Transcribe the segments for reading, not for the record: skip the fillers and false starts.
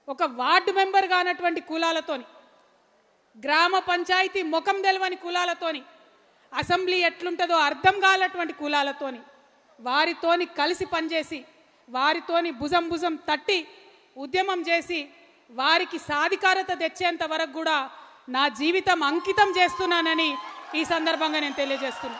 ఒక ward member కానటువంటి కులాలతోని, గ్రామ పంచాయతీ ముఖం తెలవని కులాలతోని, అసెంబ్లీ ఎట్లుంటుందో అర్థం కానటువంటి కులాలతోని, వారితోని కలిసి పనిచేసి వారితోని భుజం భుజం తట్టి ఉద్యమం చేసి వారికి సాధికారత తెచ్చేంత వరకు కూడా నా జీవితం అంకితం చేస్తున్నానని ఈ సందర్భంగా నేను తెలియజేస్తున్నా.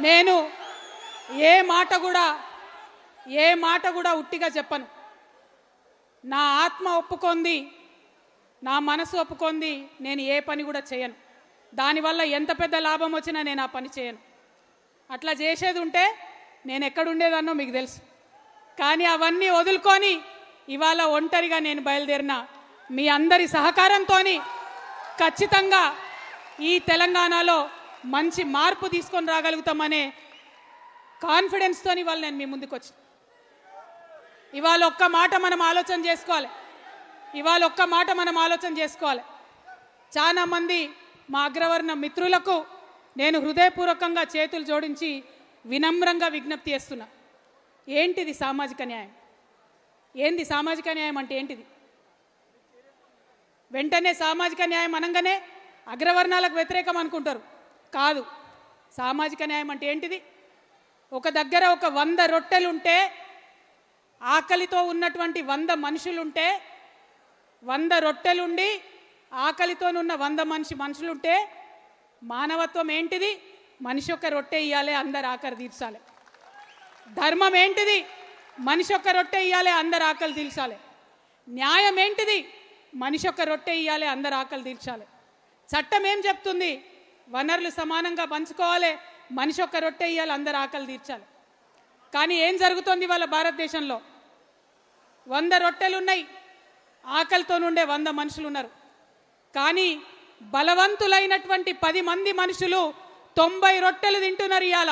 నేను ఏ మాట కూడా ఉట్టిగా చెప్పను. నా ఆత్మ ఒప్పుకొంది, నా మనసు ఒప్పుకొంది, నేను ఏ పని కూడా చేయను. దానివల్ల ఎంత పెద్ద లాభం వచ్చినా నేను ఆ పని చేయను. అట్లా చేసేది ఉంటే నేను ఎక్కడుండేదన్నో మీకు తెలుసు. కానీ అవన్నీ వదులుకొని ఇవాళ ఒంటరిగా నేను బయలుదేరిన మీ అందరి సహకారంతో ఖచ్చితంగా ఈ తెలంగాణలో మంచి మార్పు తీసుకొని రాగలుగుతామనే కాన్ఫిడెన్స్తో ఇవాళ నేను మీ ముందుకు వచ్చి ఇవాళ ఒక్క మాట మనం ఆలోచన చేసుకోవాలి. చాలామంది మా అగ్రవర్ణ మిత్రులకు నేను హృదయపూర్వకంగా చేతులు జోడించి వినమ్రంగా విజ్ఞప్తి చేస్తున్నా. ఏంటిది సామాజిక న్యాయం? ఏంది సామాజిక న్యాయం అంటే ఏంటిది? వెంటనే సామాజిక న్యాయం అనగానే అగ్రవర్ణాలకు వ్యతిరేకం అనుకుంటారు. కాదు. సామాజిక న్యాయం అంటే ఏంటిది? ఒక దగ్గర ఒక 100 రొట్టెలుంటే, ఆకలితో ఉన్నటువంటి 100 మనుషులుంటే, 100 రొట్టెలుండి ఆకలితోనున్న 100 మనుషులుంటే మానవత్వం ఏంటిది? మనిషి ఒక రొట్టె ఇయ్యాలి, అందరు ఆకలి తీర్చాలి. ధర్మం ఏంటిది? మనిషి ఒక రొట్టె ఇయ్యాలి, అందరు ఆకలి తీర్చాలి. న్యాయం ఏంటిది? మనిషి ఒక రొట్టె ఇయ్యాలి, అందరు ఆకలి తీర్చాలి. చట్టం ఏం చెప్తుంది? వనరులు సమానంగా పంచుకోవాలి, మనిషి ఒక రొట్టె ఇయ్యాలి, అందరు ఆకలి తీర్చాలి. కానీ ఏం జరుగుతోంది వాళ్ళ భారతదేశంలో? 100 రొట్టెలున్నాయి, ఆకలితో నుండే 100 మనుషులు ఉన్నారు. కానీ బలవంతులైనటువంటి 10 మంది మనుషులు 90 రొట్టెలు తింటున్నారు. ఇవాళ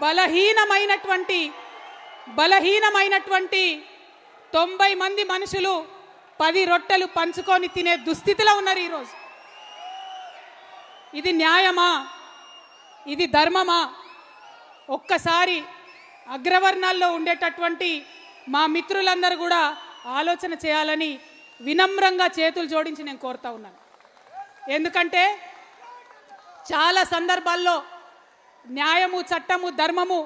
బలహీనమైనటువంటి 90 మంది మనుషులు 10 రొట్టెలు పంచుకొని తినే దుస్థితిలో ఉన్నారు ఈరోజు. ఇది న్యాయమా? ఇది ధర్మమా? ఒక్కసారి అగ్రవర్ణాల్లో ఉండేటటువంటి మా మిత్రులందరూ కూడా ఆలోచన చేయాలని వినమ్రంగా చేతులు జోడించి నేను కోరుతా ఉన్నాను. ఎందుకంటే చాలా సందర్భాల్లో న్యాయము, చట్టము, ధర్మము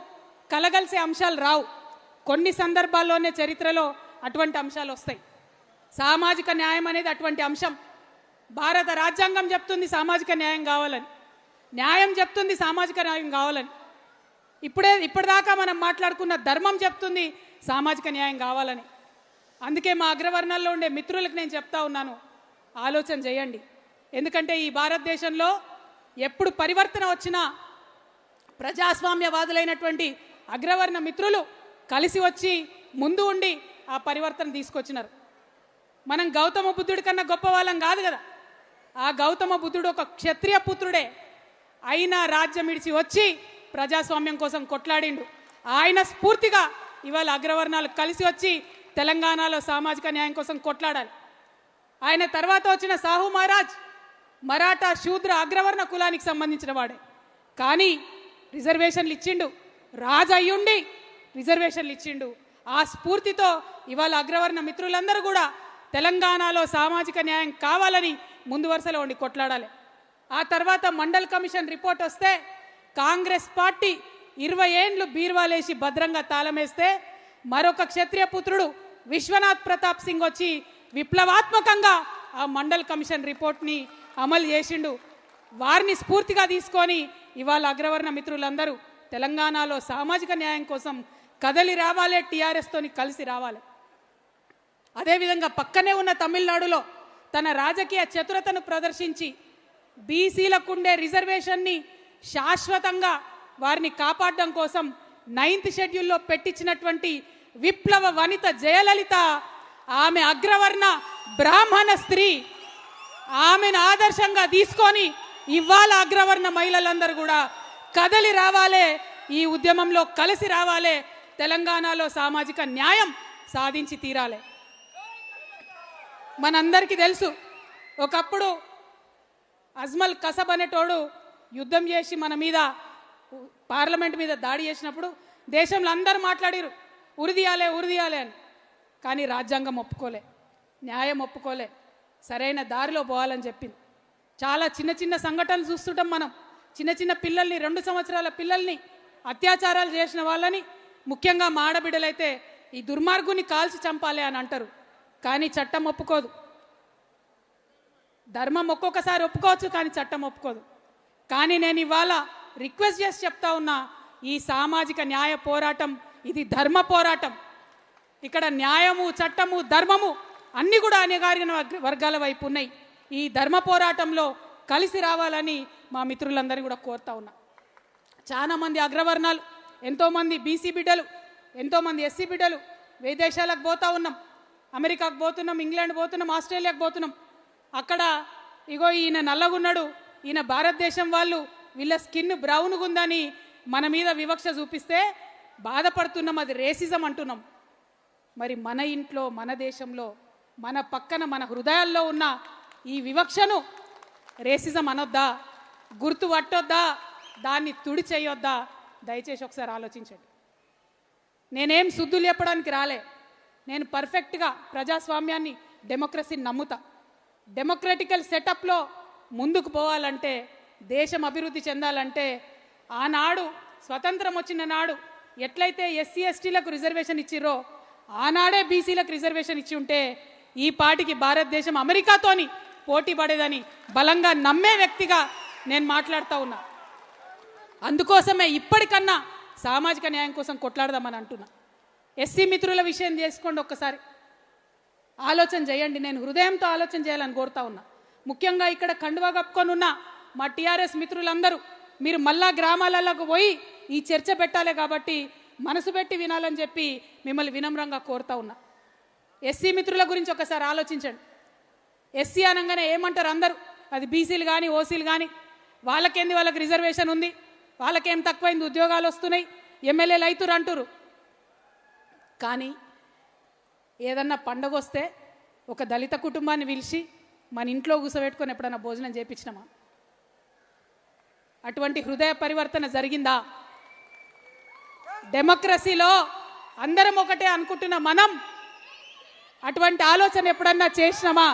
కలగలిసే అంశాలు రావు. కొన్ని సందర్భాల్లోనే చరిత్రలో అటువంటి అంశాలు వస్తాయి. సామాజిక న్యాయం అనేది అటువంటి అంశం. భారత రాజ్యాంగం చెప్తుంది సామాజిక న్యాయం కావాలని, న్యాయం చెప్తుంది సామాజిక న్యాయం కావాలని. ఇప్పటిదాకా మనం మాట్లాడుకున్న ధర్మం చెప్తుంది సామాజిక న్యాయం కావాలని. అందుకే మా అగ్రవర్ణాల్లో ఉండే మిత్రులకు నేను చెప్తా ఉన్నాను, ఆలోచన చేయండి. ఎందుకంటే ఈ భారతదేశంలో ఎప్పుడు పరివర్తన వచ్చినా ప్రజాస్వామ్యవాదులైనటువంటి అగ్రవర్ణ మిత్రులు కలిసి వచ్చి ముందు ఉండి ఆ పరివర్తన తీసుకొచ్చినారు. మనం గౌతమ బుద్ధుడి కన్నా గొప్ప వాళ్ళం కాదు కదా. ఆ గౌతమ బుద్ధుడు ఒక క్షత్రియ పుత్రుడే అయినా రాజ్యం ఇడిచి వచ్చి ప్రజాస్వామ్యం కోసం కొట్లాడిండు. ఆయన స్ఫూర్తిగా ఇవాళ అగ్రవర్ణాలు కలిసి వచ్చి తెలంగాణలో సామాజిక న్యాయం కోసం కొట్లాడాలి. ఆయన తర్వాత వచ్చిన సాహు మహారాజ్ మరాఠా శూద్ర అగ్రవర్ణ కులానికి సంబంధించిన వాడే. కానీ రిజర్వేషన్లు ఇచ్చిండు, రాజు అయ్యుండి రిజర్వేషన్లు ఇచ్చిండు. ఆ స్ఫూర్తితో ఇవాళ అగ్రవర్ణ మిత్రులందరూ కూడా తెలంగాణలో సామాజిక న్యాయం కావాలని ముందు వరుసలో ఉండి కొట్లాడాలి. ఆ తర్వాత మండల్ కమిషన్ రిపోర్ట్ వస్తే కాంగ్రెస్ పార్టీ 20 ఏండ్లు బీర్వాలేసి భద్రంగా తాళమేస్తే మరొక క్షత్రియ పుత్రుడు విశ్వనాథ్ ప్రతాప్ సింగ్ వచ్చి విప్లవాత్మకంగా ఆ మండల్ కమిషన్ రిపోర్ట్ని అమలు చేసిండు. వారిని స్ఫూర్తిగా తీసుకొని ఇవాళ అగ్రవర్ణ మిత్రులందరూ తెలంగాణలో సామాజిక న్యాయం కోసం కదలి రావాలి, టీఆర్ఎస్తోని కలిసి రావాలి. అదేవిధంగా పక్కనే ఉన్న తమిళనాడులో తన రాజకీయ చతురతను ప్రదర్శించి బీసీలకు ఉండే రిజర్వేషన్ని శాశ్వతంగా వారిని కాపాడడం కోసం 9th షెడ్యూల్లో పెట్టించినటువంటి విప్లవ వనిత జయలలిత, ఆమె అగ్రవర్ణ బ్రాహ్మణ స్త్రీ, ఆమెను ఆదర్శంగా తీసుకొని ఇవాళ అగ్రవర్ణ మహిళలందరూ కూడా కదలి రావాలి, ఈ ఉద్యమంలో కలిసి రావాలి. తెలంగాణలో సామాజిక న్యాయం సాధించి తీరాలి. మనందరికీ తెలుసు, ఒకప్పుడు అజ్మల్ కసబ్ అనేటోడు యుద్ధం చేసి మన మీద పార్లమెంట్ మీద దాడి చేసినప్పుడు దేశంలో అందరూ మాట్లాడిరు ఉరిదీయాలే ఉరిదీయాలే అని. కానీ రాజ్యాంగం ఒప్పుకోలే, న్యాయం ఒప్పుకోలే, సరైన దారిలో పోవాలని చెప్పింది. చాలా చిన్న చిన్న సంఘటనలు చూస్తుంటాం మనం. చిన్న చిన్న పిల్లల్ని, 2 సంవత్సరాల పిల్లల్ని అత్యాచారాలు చేసిన వాళ్ళని, ముఖ్యంగా మాడబిడ్డలైతే ఈ దుర్మార్గుని కాల్చి చంపాలి అని అంటారు. కానీ చట్టం ఒప్పుకోదు. ధర్మం ఒక్కొక్కసారి ఒప్పుకోవచ్చు, కానీ చట్టం ఒప్పుకోదు. కానీ నేను ఇవాళ రిక్వెస్ట్ చేసి చెప్తా ఉన్నా, ఈ సామాజిక న్యాయ పోరాటం ఇది ధర్మ పోరాటం. ఇక్కడ న్యాయము, చట్టము, ధర్మము అన్నీ కూడా అణగారిన వర్గాల వైపు ఉన్నాయి. ఈ ధర్మ పోరాటంలో కలిసి రావాలని మా మిత్రులందరూ కూడా కోరుతా ఉన్నా. చాలామంది అగ్రవర్ణాలు, ఎంతోమంది బీసీ బిడ్డలు, ఎంతోమంది ఎస్సీ బిడ్డలు విదేశాలకు పోతా ఉన్నాం. అమెరికాకు పోతున్నాం, ఇంగ్లాండ్ పోతున్నాం, ఆస్ట్రేలియాకు పోతున్నాం. అక్కడ ఇగో ఈయన నల్లగున్నాడు, ఈయన భారతదేశం వాళ్ళు, వీళ్ళ స్కిన్ బ్రౌన్గా ఉందని మన మీద వివక్ష చూపిస్తే బాధపడుతున్నాం. అది రేసిజం అంటున్నాం. మరి మన ఇంట్లో, మన దేశంలో, మన పక్కన, మన హృదయాల్లో ఉన్న ఈ వివక్షను రేసిజం అనొద్దా? గుర్తు పట్టొద్దా? దాన్ని తుడి చేయొద్దా? దయచేసి ఒకసారి ఆలోచించండి. నేనేం శుద్ధులు చెప్పడానికి రాలే. నేను పర్ఫెక్ట్గా ప్రజాస్వామ్యాన్ని, డెమోక్రసీని నమ్ముతా. డెమోక్రటికల్ సెటప్లో ముందుకు పోవాలంటే, దేశం అభివృద్ధి చెందాలంటే, ఆనాడు స్వతంత్రం వచ్చిన నాడు ఎట్లయితే ఎస్సీ ఎస్టీలకు రిజర్వేషన్ ఇచ్చిర్రో ఆనాడే బీసీలకు రిజర్వేషన్ ఇచ్చి ఉంటే ఈ పాటికి భారతదేశం అమెరికాతోని పోటీ పడేదని బలంగా నమ్మే వ్యక్తిగా నేను మాట్లాడుతూ ఉన్నా. అందుకోసమే ఇప్పటికన్నా సామాజిక న్యాయం కోసం కొట్లాడదామని అంటున్నా. ఎస్సీ మిత్రుల విషయం చేసుకోండి, ఒక్కసారి ఆలోచన చేయండి. నేను హృదయంతో ఆలోచన చేయాలని కోరుతా ఉన్నా. ముఖ్యంగా ఇక్కడ కండువా కప్పుకొని ఉన్న మా టీఆర్ఎస్ మిత్రులందరూ మీరు మళ్ళా గ్రామాలకు పోయి ఈ చర్చ పెట్టాలి కాబట్టి మనసు పెట్టి వినాలని చెప్పి మిమ్మల్ని వినమ్రంగా కోరుతా ఉన్నా. ఎస్సీ మిత్రుల గురించి ఒకసారి ఆలోచించండి. ఎస్సీ అనగానే ఏమంటారు అందరూ? అది బీసీలు కానీ, ఓసీలు కానీ, వాళ్ళకేంది, వాళ్ళకి రిజర్వేషన్ ఉంది, వాళ్ళకేం తక్కువైంది, ఉద్యోగాలు వస్తున్నాయి, ఎమ్మెల్యేలు అవుతురు అంటురు. కానీ ఏదన్నా పండగ వస్తే ఒక దళిత కుటుంబాన్ని పిలిచి మన ఇంట్లో కూర్చోబెట్టుకొని ఎప్పుడన్నా భోజనం చేయించినామా? అటువంటి హృదయ పరివర్తన జరిగిందా? డెమోక్రసీలో అందరం ఒకటే అనుకుంటున్న మనం అటువంటి ఆలోచన ఎప్పుడన్నా చేసినామా?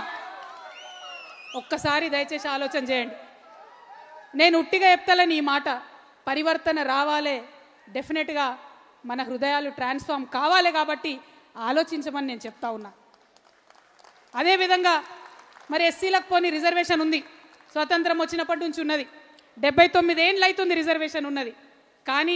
ఒక్కసారి దయచేసి ఆలోచన చేయండి. నేను ఉట్టిగా చెప్తాలని ఈ మాట. పరివర్తన రావాలే, డెఫినెట్గా మన హృదయాలు ట్రాన్స్ఫార్మ్ కావాలి. కాబట్టి ఆలోచించమని నేను చెప్తా ఉన్నా. అదేవిధంగా మరి ఎస్సీలకు పోనీ రిజర్వేషన్ ఉంది, స్వతంత్రం వచ్చినప్పటి నుంచి ఉన్నది, 79 ఏళ్ళు అవుతుంది రిజర్వేషన్ ఉన్నది. కానీ